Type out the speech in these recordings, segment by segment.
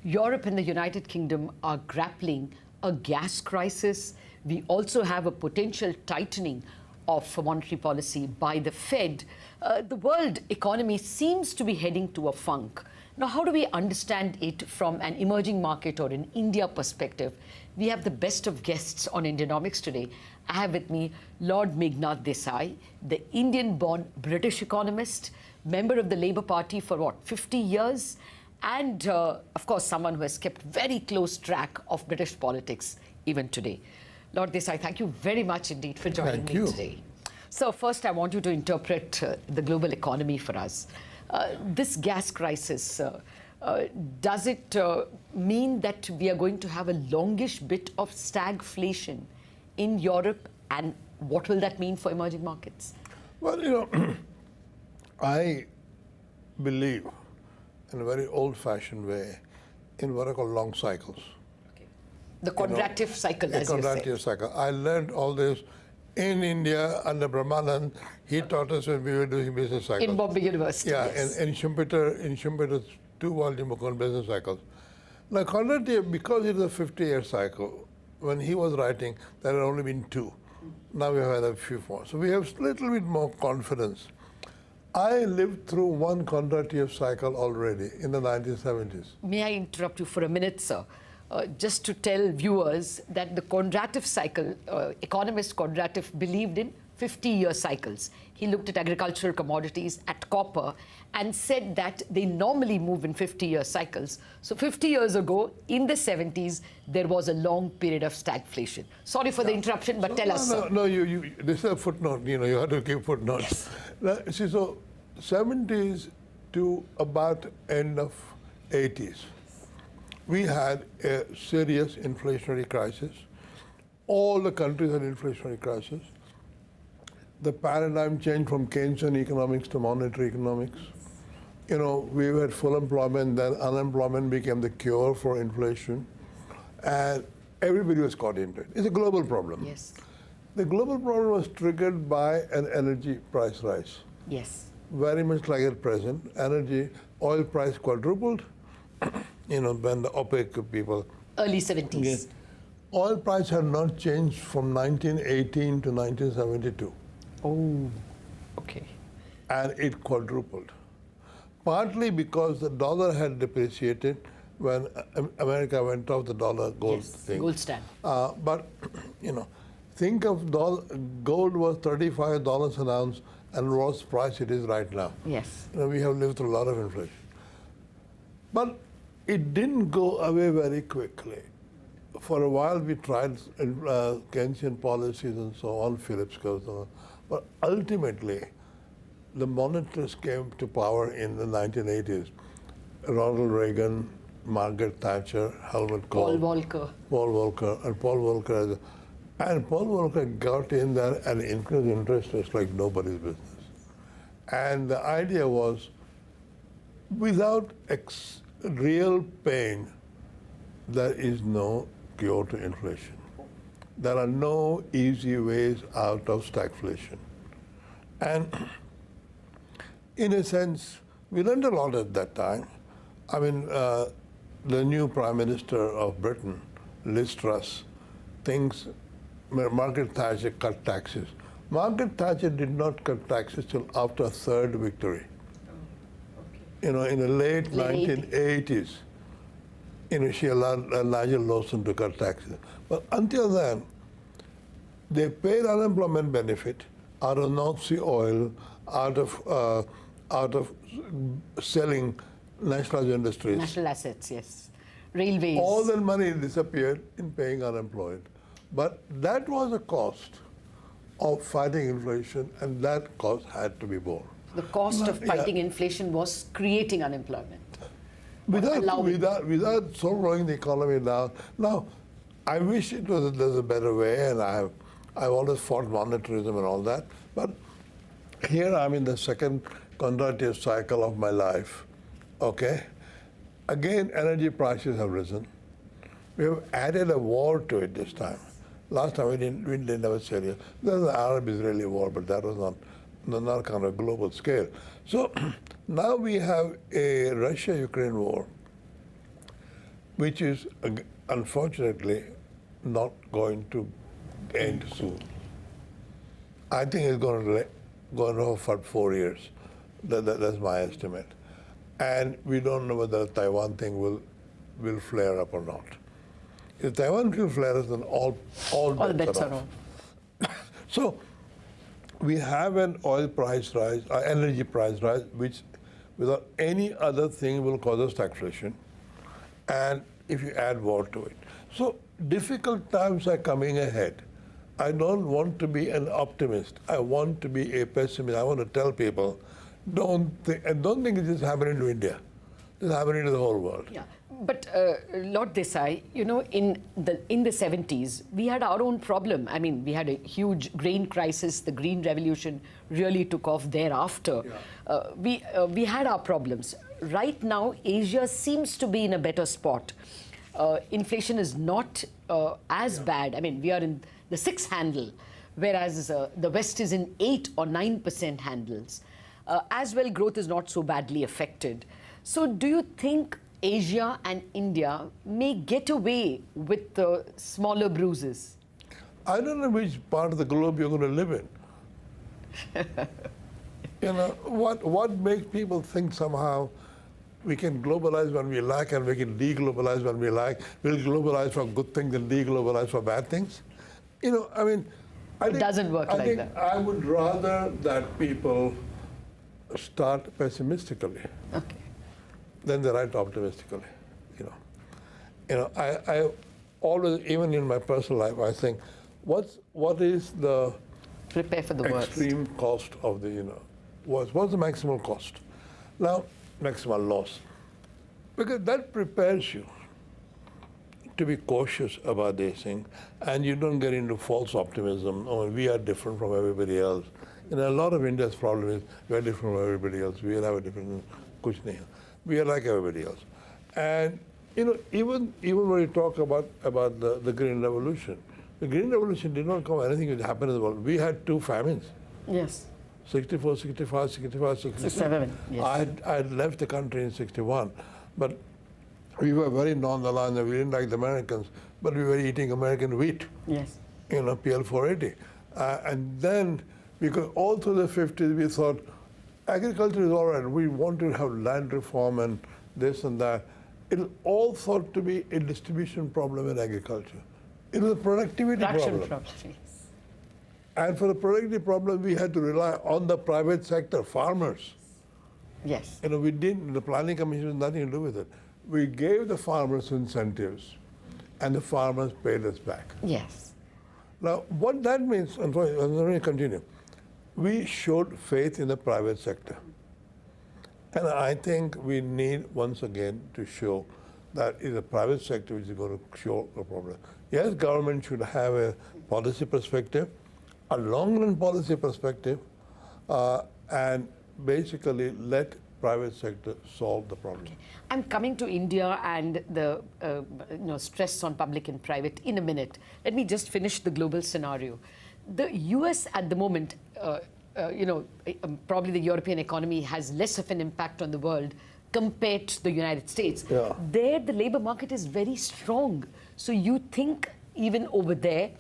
Europe and the United Kingdom are grappling a gas crisis. We also have a potential tightening of monetary policy by the Fed. The world economy seems to be heading to a funk. Now, how do we understand it from an emerging market or an India perspective? We have the best of guests on Indianomics today. I have with me Lord Meghnad Desai, the Indian-born British economist, member of the Labour Party for 50 years, and of course, someone who has kept very close track of British politics even today. Lord Desai, thank you very much indeed for joining me today. So first, I want you to interpret the global economy for us. This gas crisis, does it mean that we are going to have a longish bit of stagflation in Europe, and what will that mean for emerging markets? Well, I believe in a very old-fashioned way in what I call long cycles. Okay. The quadrative cycle, as you say. Quadrative cycle. I learned all this in India under Brahmanand. He taught us when we were doing business cycles. In Bombay University. Yeah, yes. in Schumpeter's 2-volume book on business cycles. Now, quadrative, because it's a 50-year cycle, when he was writing, there had only been 2. Now we have had a few more. So we have a little bit more confidence. I lived through one quadrative cycle already in the 1970s. May I interrupt you for a minute, sir? Just to tell viewers that the quadrative cycle, economist Quadrative believed in 50-year cycles. He looked at agricultural commodities, at copper, and said that they normally move in 50-year cycles. So 50 years ago, in the 70s, there was a long period of stagflation. Sorry for the interruption, but tell us, sir. No, this is a footnote. You have to give footnotes. Yes. Now, see, so 70s to about end of 80s, we had a serious inflationary crisis. All the countries had inflationary crisis. The paradigm changed from Keynesian economics to monetary economics. We had full employment, then unemployment became the cure for inflation. And everybody was caught into it. It's a global problem. Yes. The global problem was triggered by an energy price rise. Yes. Very much like at present. Oil price quadrupled. When the OPEC people. Early 70s. Yes. Oil price had not changed from 1918 to 1972. Oh, okay. And it quadrupled. Partly because the dollar had depreciated when America went off the dollar gold thing. Gold stand. But, think of gold was $35 an ounce and what's price it is right now. Yes. We have lived through a lot of inflation. But it didn't go away very quickly. For a while we tried Keynesian policies and so on, Phillips curves and so on. But ultimately, the monetarists came to power in the 1980s. Ronald Reagan, Margaret Thatcher, Helmut Kohl. Paul Volcker. And Paul Volcker got in there and increased interest rates like nobody's business. And the idea was, without real pain, there is no cure to inflation. There are no easy ways out of stagflation. And in a sense, we learned a lot at that time. I mean, the new Prime Minister of Britain, Liz Truss, thinks Margaret Thatcher cut taxes. Margaret Thatcher did not cut taxes till after a third victory. In the late 1980s. She allowed Nigel Lawson to cut taxes. But until then, they paid unemployment benefit out of North Sea oil, out of selling nationalized industries. National assets, yes. Railways. All that money disappeared in paying unemployed. But that was a cost of fighting inflation, and that cost had to be borne. The cost of fighting inflation was creating unemployment. Without slowing the economy down. Now, I wish there's a better way, and I've always fought monetarism and all that. But here I'm in the second quadrative cycle of my life. Okay? Again, energy prices have risen. We have added a war to it this time. Last time we didn't have a serious. There's an Arab-Israeli war, but that was not kind of global scale. So now we have a Russia-Ukraine war. which is unfortunately not going to end soon. I think it's going to go for 4 years. That's my estimate. And we don't know whether the Taiwan thing will flare up or not. If Taiwan will flare up, then all bets are off. So we have an oil price rise, energy price rise, which without any other thing will cause a stagflation. And if you add war to it. So difficult times are coming ahead. I don't want to be an optimist. I want to be a pessimist. I want to tell people, don't think it is happening to India. It's happening to the whole world. Yeah, but Lord Desai, you know, in the 70s, we had our own problem. I mean, we had a huge grain crisis. The Green Revolution really took off thereafter. Yeah. We had our problems. Right now, Asia seems to be in a better spot. Inflation is not as bad. I mean, we are in the 6 handle, whereas the West is in 8 or 9% handles. As well, growth is not so badly affected. So do you think Asia and India may get away with the smaller bruises? I don't know which part of the globe you're going to live in. You know, what makes people think somehow we can globalize when we like and we can deglobalize when we like? We'll globalize for good things and deglobalize for bad things? You know, I mean, it doesn't work like that. I would rather that people start pessimistically than they write optimistically. You know, I always, even in my personal life, I think, what is the prepare for the extreme cost of the, what's the maximal cost? Now, maximal loss, because that prepares you to be cautious about these things, and you don't get into false optimism. Oh, we are different from everybody else. You know, a lot of India's problem is we are different from everybody else. We all have a different kuch nahi. We are like everybody else. And you know, even when you talk about the Green Revolution, the Green Revolution did not come anything that happened in the world. We had 2 famines. Yes. 64, 65, 65, 67. Yes. I had left the country in 61, but we were very nonchalant. We didn't like the Americans, but we were eating American wheat. Yes. You know, PL 480. And then, because all through the 50s, we thought agriculture is all right. We want to have land reform and this and that. It was all thought to be a distribution problem in agriculture. It was a productivity problem. And for the productivity problem, we had to rely on the private sector, farmers. Yes. You know, we didn't, the planning commission had nothing to do with it. We gave the farmers incentives, and the farmers paid us back. Yes. Now, what that means, and let me continue, we showed faith in the private sector. And I think we need, once again, to show that it's the private sector which is going to show the problem. Yes, government should have a policy perspective, a long-run policy perspective, and basically let private sector solve the problem. Okay. I'm coming to India and the stress on public and private in a minute. Let me just finish the global scenario. The US at the moment, probably the European economy has less of an impact on the world compared to the United States. Yeah. There, the labor market is very strong. So you think even over there,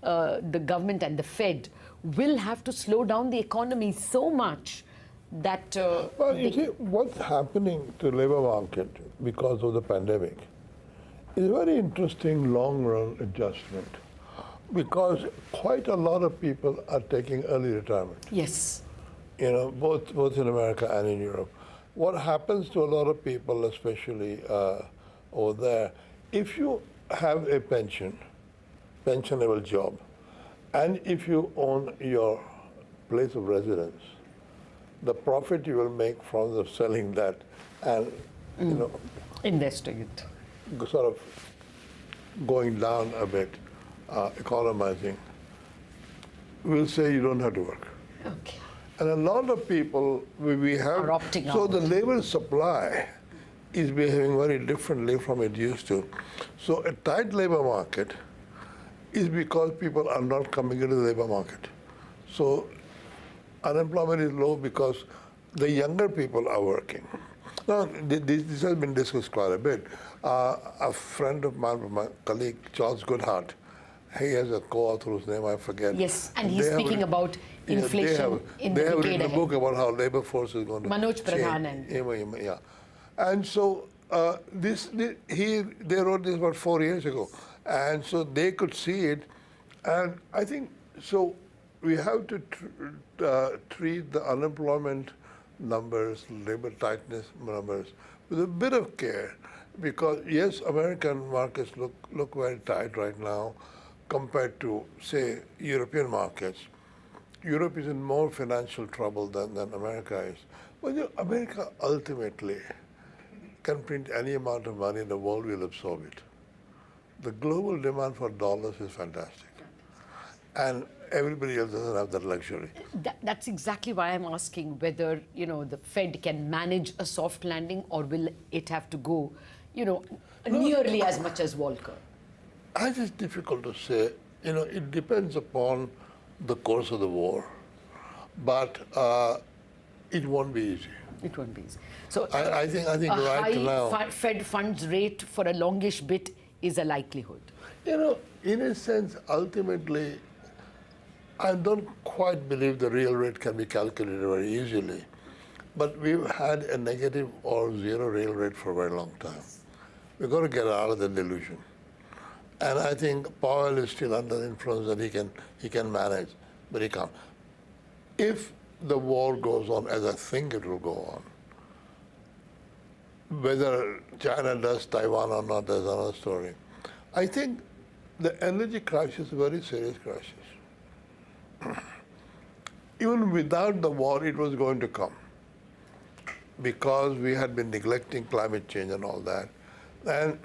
the government and the Fed will have to slow down the economy so much that... well, you see, what's happening to the labor market because of the pandemic is a very interesting long-run adjustment, because quite a lot of people are taking early retirement. Yes. You know, both in America and in Europe. What happens to a lot of people, especially over there, if you have a pension-level job, and if you own your place of residence, the profit you will make from the selling that and, investing it. Sort of going down a bit, economizing, will say you don't have to work. Okay. And a lot of people, we have, are opting so out. the labor supply is behaving very differently from it used to. So a tight labor market is because people are not coming into the labor market. So unemployment is low because the younger people are working. No, this has been discussed quite a bit. A friend of mine, my colleague, Charles Goodhart, he has a co-author whose name I forget. Yes, and he's speaking about inflation in the decade decade written a ahead. book about how labor force is going to Manoj Pradhan change. Yeah. And so they wrote this about 4 years ago. And so they could see it. And I think, so we have to treat the unemployment numbers, labor tightness numbers, with a bit of care. Because yes, American markets look very tight right now compared to, say, European markets. Europe is in more financial trouble than America is. But America ultimately can print any amount of money, the world will absorb it. The global demand for dollars is fantastic. And everybody else doesn't have that luxury. That's exactly why I'm asking whether, the Fed can manage a soft landing, or will it have to go, nearly as much as Volcker? I think it's difficult to say. It depends upon the course of the war, but it won't be easy. It won't be easy. So I think a right now, high Fed funds rate for a longish bit is a likelihood. In a sense, ultimately, I don't quite believe the real rate can be calculated very easily. But we've had a negative or zero real rate for a very long time. We've got to get out of the delusion. And I think Powell is still under influence and he can manage, but he can't. If the war goes on, as I think it will go on, whether China does Taiwan or not, there's another story. I think the energy crisis is a very serious crisis. Even without the war, it was going to come, because we had been neglecting climate change and all that. And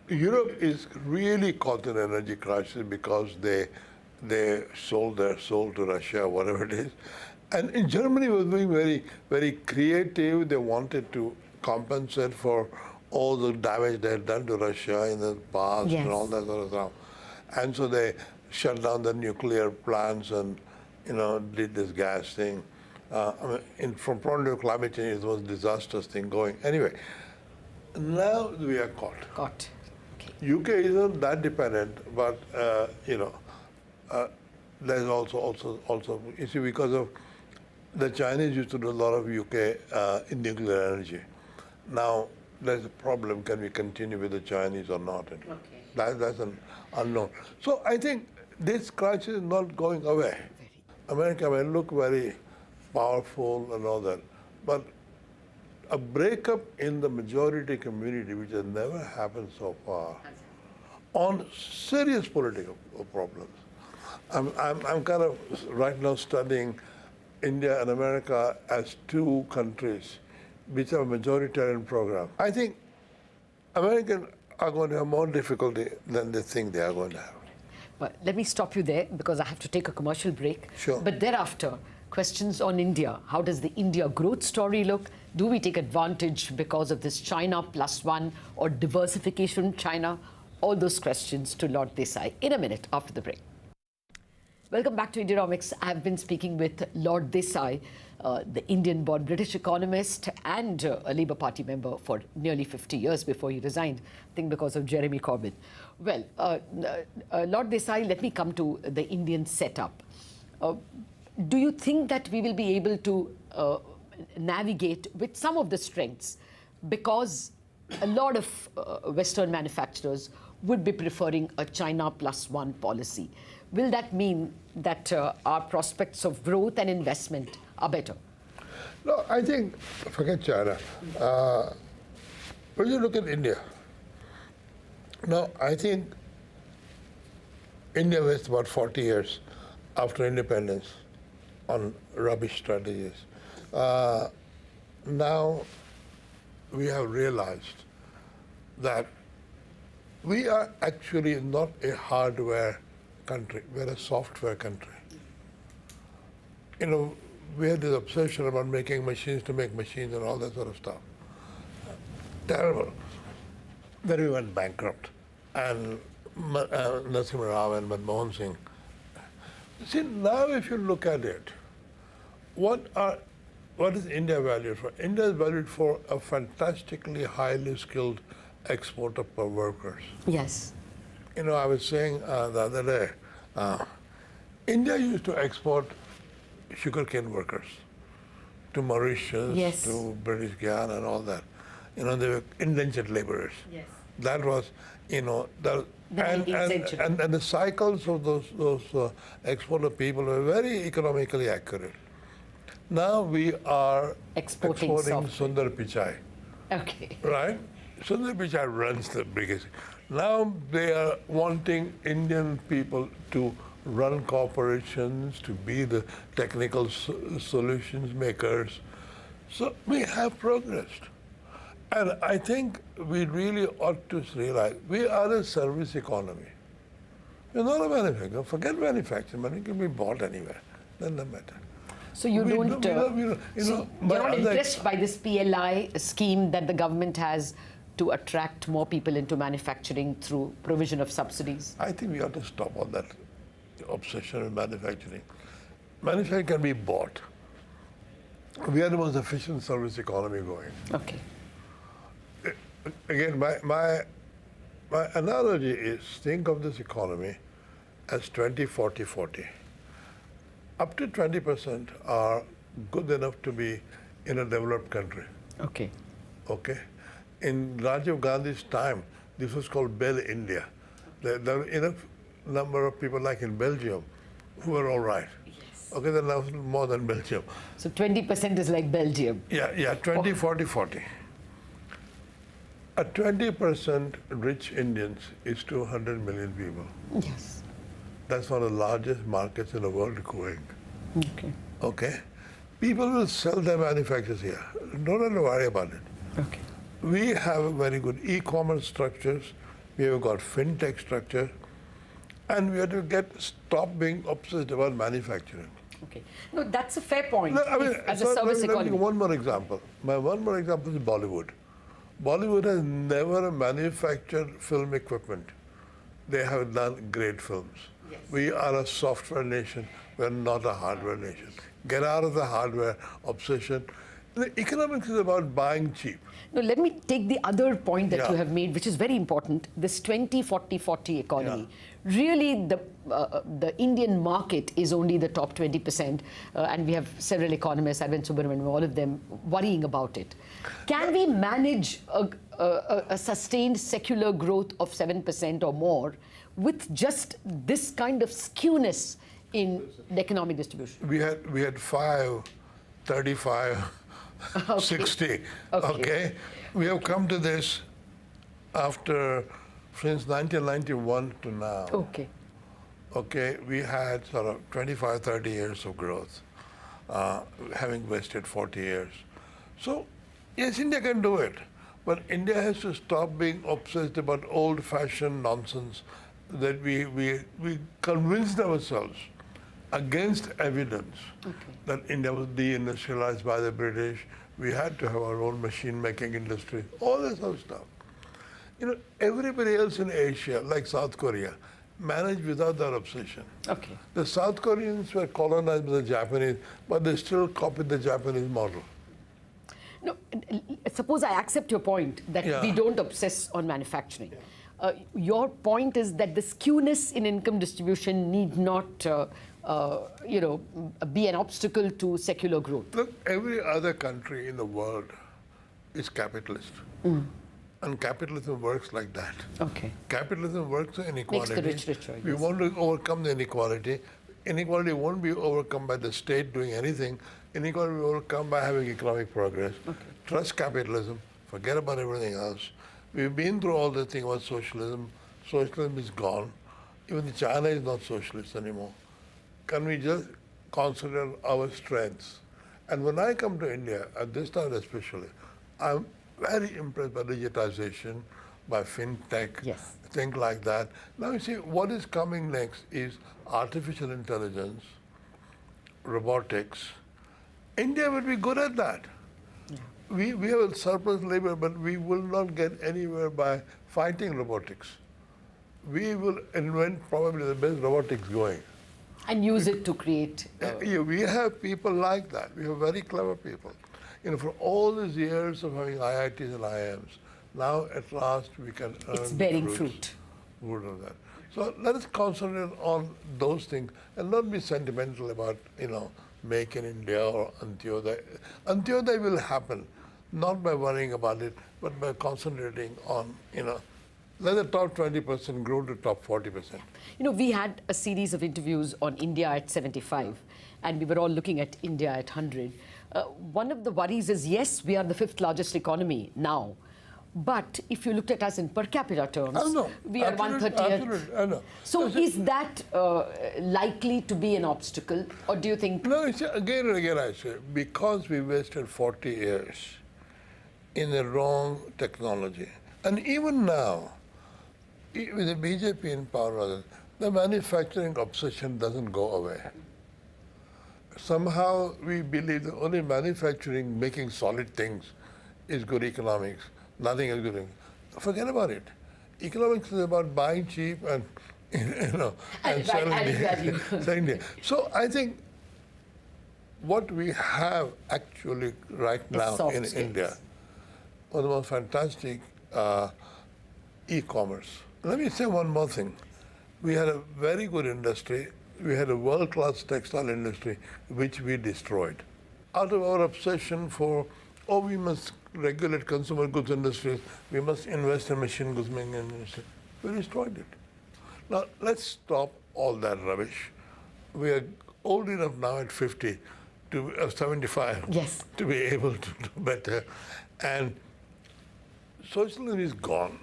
Europe is really caught in an energy crisis because they sold their soul to Russia, whatever it is. And in Germany was being very, very creative. They wanted to compensate for all the damage they had done to Russia in the past. Yes. And all that sort of stuff. And so they shut down the nuclear plants and, did this gas thing. From point of climate change, it was a disastrous thing going. Anyway, now we are caught. Caught. Okay. UK isn't that dependent, but there's also you see, because of the Chinese used to do a lot of UK in nuclear energy. Now there's a problem: can we continue with the Chinese or not? And that's an unknown. So I think this crisis is not going away. America may look very powerful and all that, but a breakup in the majority community, which has never happened so far, on serious political problems. I'm kind of right now studying India and America as two countries which have a majoritarian program. I think Americans are going to have more difficulty than they think they are going to have. But let me stop you there, because I have to take a commercial break. Sure. But thereafter, questions on India. How does the India growth story look? Do we take advantage because of this China +1 or diversification China? All those questions to Lord Desai in a minute after the break. Welcome back to Indianomics. I've been speaking with Lord Desai, the Indian-born British economist and a Labour Party member for nearly 50 years before he resigned, I think because of Jeremy Corbyn. Well, Lord Desai, let me come to the Indian setup. Do you think that we will be able to navigate with some of the strengths, because a lot of Western manufacturers would be preferring a China +1 policy? Will that mean that our prospects of growth and investment are better? No, I think, forget China. When you look at India, now I think India was about 40 years after independence on rubbish strategies. Now we have realized that we are actually not a hardware country, we're a software country. We had this obsession about making machines to make machines and all that sort of stuff. Terrible. Then we went bankrupt. And Narasimha Rao and Manmohan Singh. See, now if you look at it, what are what is India valued for? India is valued for a fantastically highly skilled exporter per workers. Yes. You know, I was saying the other day, India used to export sugarcane workers to Mauritius, Yes. to British Guyana and all that. You know, they were indentured laborers. Yes. That was, you know, The 19th century. and the cycles of those exporter people were very economically accurate. Now we are Exporting exporting software. Sundar Pichai, Okay. right? Sundar Pichai runs the biggest. Now they are wanting Indian people to run corporations, to be the technical solutions makers. So we have progressed. And I think we really ought to realize we are a service economy. We're not a manufacturer. Forget manufacturing. Money can be bought anywhere. Doesn't matter. So you don't, we don't, you so know, you're not other- impressed by this PLI scheme that the government has to attract more people into manufacturing through provision of subsidies? I think we ought to stop all that obsession with manufacturing. Manufacturing can be bought. We are the most efficient service economy going. Okay. Again, my analogy is think of this economy as 20, 40, 40. Up to 20% are good enough to be in a developed country. Okay. Okay? In Rajiv Gandhi's time, this was called Bel India. There were enough number of people like in Belgium who were all right. Yes. Okay, then now more than Belgium. So 20% is like Belgium. Yeah, 20, 40, 40. A 20% rich Indians is 200 million people. Yes. That's one of the largest markets in the world growing. Okay. Okay? People will sell their manufacturers here. Don't have to worry about it. Okay. We have very good e-commerce structures. We have got fintech structure. And we have to stop being obsessed about manufacturing. Okay. No, that's a fair point. No, I mean, As a so service let me give economy. one more example. My one more example is Bollywood. Bollywood has never manufactured film equipment. They have done great films. Yes. We are a software nation. We're not a hardware nation. Get out of the hardware obsession. The economics is about buying cheap. No, let me take the other point that Yeah. you have made, which is very important. This 20-40-40 economy. Really, the Indian market is only the top 20%, and we have several economists, Arvind Subramanian, all of them worrying about it. Can we manage a sustained secular growth of 7% or more with just this kind of skewness in the economic distribution? We had 5, 35, Okay. 60. Okay. Okay? We have come to this after, since 1991 to now. Okay. Okay, we had sort of 25, 30 years of growth, having wasted 40 years. So, yes, India can do it, but India has to stop being obsessed about old-fashioned nonsense that we convinced ourselves against evidence that India was deindustrialized by the British. We had to have our own machine-making industry, all this other stuff. You know, everybody else in Asia, like South Korea, managed without that obsession. Okay. The South Koreans were colonized by the Japanese, but they still copied the Japanese model. No, suppose I accept your point that Yeah. we don't obsess on manufacturing. Your point is that the skewness in income distribution need not, be an obstacle to secular growth. Look, every other country in the world is capitalist. And capitalism works like that. Okay. Capitalism works on inequality. Makes the rich richer, I We guess. want to overcome the inequality. Inequality won't be overcome by the state doing anything. Inequality will be overcome by having economic progress. Okay. Trust capitalism. Forget about everything else. We've been through all the thing about socialism. Socialism is gone. Even China is not socialist anymore. Can we just consider our strengths? And when I come to India, at this time especially, I'm very impressed by digitization, by fintech, Yes. things like that. Now you see, what is coming next is artificial intelligence, robotics. India will be good at that. We have a surplus labor, but we will not get anywhere by fighting robotics. We will invent probably the best robotics going. And use it to create... We have people like that. We have very clever people. For all these years of having IITs and IIMs, now at last we can earn It's bearing fruit of that. So let us concentrate on those things and not be sentimental about, Make in India or Antyodaya. Antyodaya will happen, not by worrying about it, but by concentrating on, let the top 20% grow to top 40%. We had a series of interviews on India at 75, and we were all looking at India at 100. One of the worries is, yes, we are the 5th largest economy now. But if you looked at us in per capita terms, we are 130th. I know. So is that likely to be an obstacle, or do you think... No, again and again I say, because we wasted 40 years in the wrong technology. And even now, with the BJP in power, the manufacturing obsession doesn't go away. Somehow we believe that only manufacturing, making solid things, is good economics. Nothing is good. Forget about it. Economics is about buying cheap and selling dear. So I think what we have actually right now in India, one of the most fantastic e-commerce. Let me say one more thing. We had a very good industry. We had a world-class textile industry, which we destroyed. Out of our obsession for, we must regulate consumer goods industries, we must invest in machine goods making industry, we destroyed it. Now, let's stop all that rubbish. We are old enough now at 50, 75, yes, to be able to do better. And socialism is gone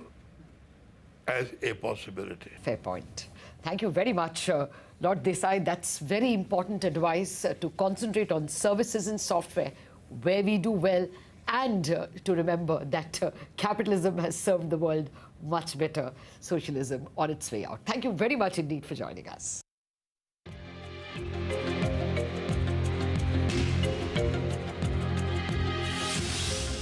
as a possibility. Fair point. Thank you very much, Lord Desai. That's very important advice to concentrate on services and software where we do well, and to remember that capitalism has served the world much better, socialism on its way out. Thank you very much indeed for joining us.